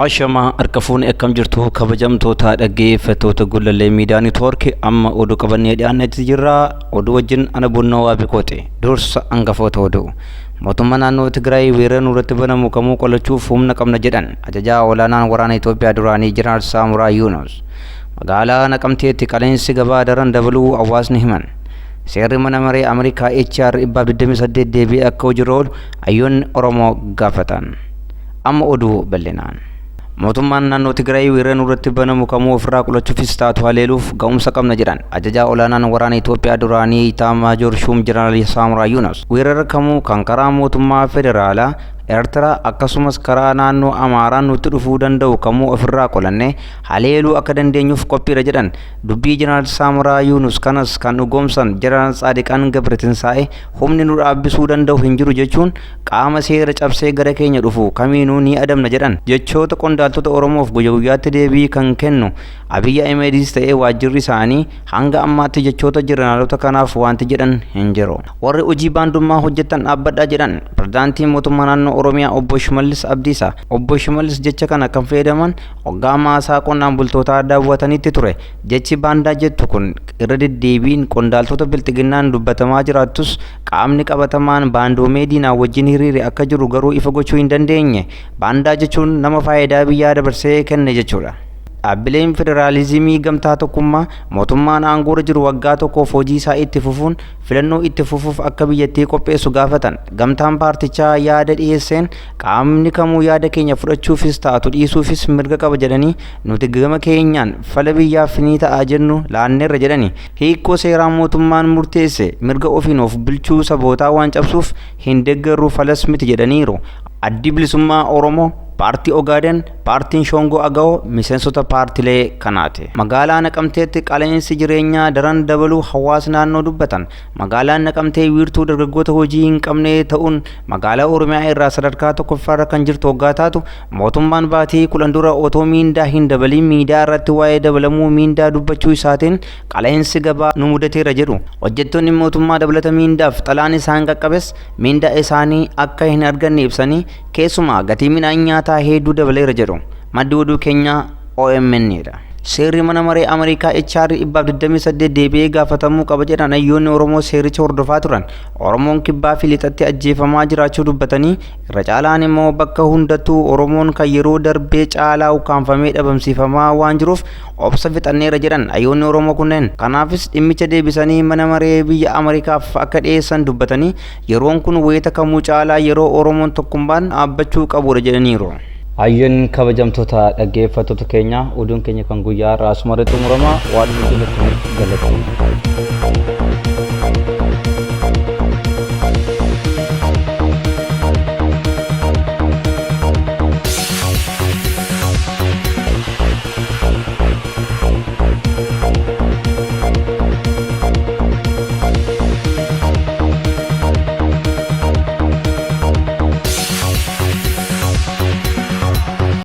Ashama arkafuun akkam jirtu kabajamtoota dhaggeeffattoota Gulale miidiyaa neetwoorkii amma oduu qabannee dhiyaannetti jirra. Oduu wajjin ana bunnoo waabikoote dursa hangafoota oduu. Mootummaa naannoo Tigraay weeraraan irratti banamu kamuu qolachuuf humna qabna jedhan ajajaa olaanaan waraana Itoophiyaa duraanii jeneraal Saamuraa Yuunus. Magaalaa Naqamteetti qaleensi gabaa daran dabaluu hawaasni himan. Seerri mana maree Ameerikaa HR 28 deebi'ee akka hojiirra oolu hayyoonni Oromoo gaafatan. Amma oduu bal'inaan. Mootummaan naannoo Tigraay weeraraan irratti banamu kamuu ofirraa qolachuufis taatu haleeluuf ga'umsa qabna jedhan ajajaa olaanaan waraana Itoophiyaa duraanii Itaamaajoor Shuum jeneraal Saamuraa Yuunus. Weerara kamuu kan karaa mootummaa federaalaa Ertiraa akkasumas karaa naannoo Amaaraan nutti dhufuu danda'u kamuu ofirraa qolanne haleeluu akka dandeenyuuf qophiidha jedhan dubbii jeneraal Saamuraa Yuunus kanas kan dhugoomsan jeneraal Tsaadiqaan Gabratinsaa'e humni nu dhaabbisuu danda'u hin jiru jechuun qaama seera cabsee gara keenya dhufu kamiinuu ni adamna jedhan jechoota qondaaltota Oromoof guyyaa guyyaatti deebii kan kennu Abiyyi Ahmedis ta'ee waajjirri isaanii hanga ammaatti jechoota jeneraalota kanaaf wanti jedhan hin jiru. Warri hojii baandummaa hojjetan dhaabbadhaa jedhan pirezidaantiin mootummaa naannoo Oromiyaa obbo Shimallis Abdiisaa. Obbo Shimallis jecha kana kan fayyadaman hoggaa maasaa qonnaan bultootaa daawwatanitti ture. Jechi baandaa jettu kun irra deddeebiin qondaaltota bilxiginnaan dubbatamaa jiraattus qaamni qabatamaan baandoomee diinaa wajjin hiriire akka jiru garuu ifa gochuu hin dandeenye. Baandaa jechuun nama faayidaa biyyaa dabarsee kenne jechuudha. Dhaabbileen federaalizimii gamtaa tokkummaa mootummaan aangoorra jiru waggaa tokkoof hojii isaa itti fufuun filannoo itti fufuuf akka biyyattii qopheessu gaafatan. Gamtaan paartichaa yaada dhiyeesseen qaamni kamuu yaada keenya fudhachuufis taatu dhiisuufis mirga qaba jedhanii nuti gama keenyaan fala biyyaaf ni ta'a jennu laanneerra jedhani. Hiikoo seeraan mootummaan murteesse mirga ofiin of bulchuu sabootaa waan cabsuuf hin deeggarru falas miti jedhaniiru. Addi bilisummaa Oromoo Paartii Ogaaden, paartiin Shongoo Aga'oo miseensota paartilee kanaati. Magaalaa Naqamteetti qaleensi jireenyaa daran dabaluu hawaasa naannoo dubbatan. Magaalaan Naqamtee wiirtuu dargaggoota hojii hin qabne ta'uun magaalaa Oromiyaa irraa sadarkaa tokkoffaarra kan jirtu hoggaa taatu mootummaan baatii 10 dura otoo miindaa hin dabaliin miidiyaa irratti waa'ee dabalamuu miindaa dubbachuu isaatiin qaleensi gabaa nu mudateera jedhu. Hojjettoonni mootummaa dabalata miindaaf xalaan isaan qaqqabes miindaa isaanii akka hin arganne ibsanii keessumaa gatii midhaan nyaataa hedduu dabaleera jedhu. Maddi oduu keenya OMN dha. Seerri mana maree Ameerikaa HR 28 deebi'ee gaafatamuu qaba jedhan hayyoonni Oromoo seericha hordofaa turan. Oromoon kibbaa fi lixatti ajjeefamaa jiraachuu dubbatanii irra caalaan immoo bakka hundattuu Oromoon kan yeroo darbee caalaa ukkaanfamee dhabamsiifamaa waan jiruuf obsa fixanneera jedhan hayyoonni Oromoo kunneen. Kanaafis dhimmicha deebisanii mana maree biyya Ameerikaaf akka dhiyeessan dubbatanii yeroon kun wayita kamuu caalaa yeroo Oromoon tokkummaan dhaabbachuu qabudha jedhaniiru. Ayyoon kabajamtoota dhaggeeffattoota keenya oduun keenya kan guyyaa irraa asuma irratti xumurama waan nuti galatoomaa.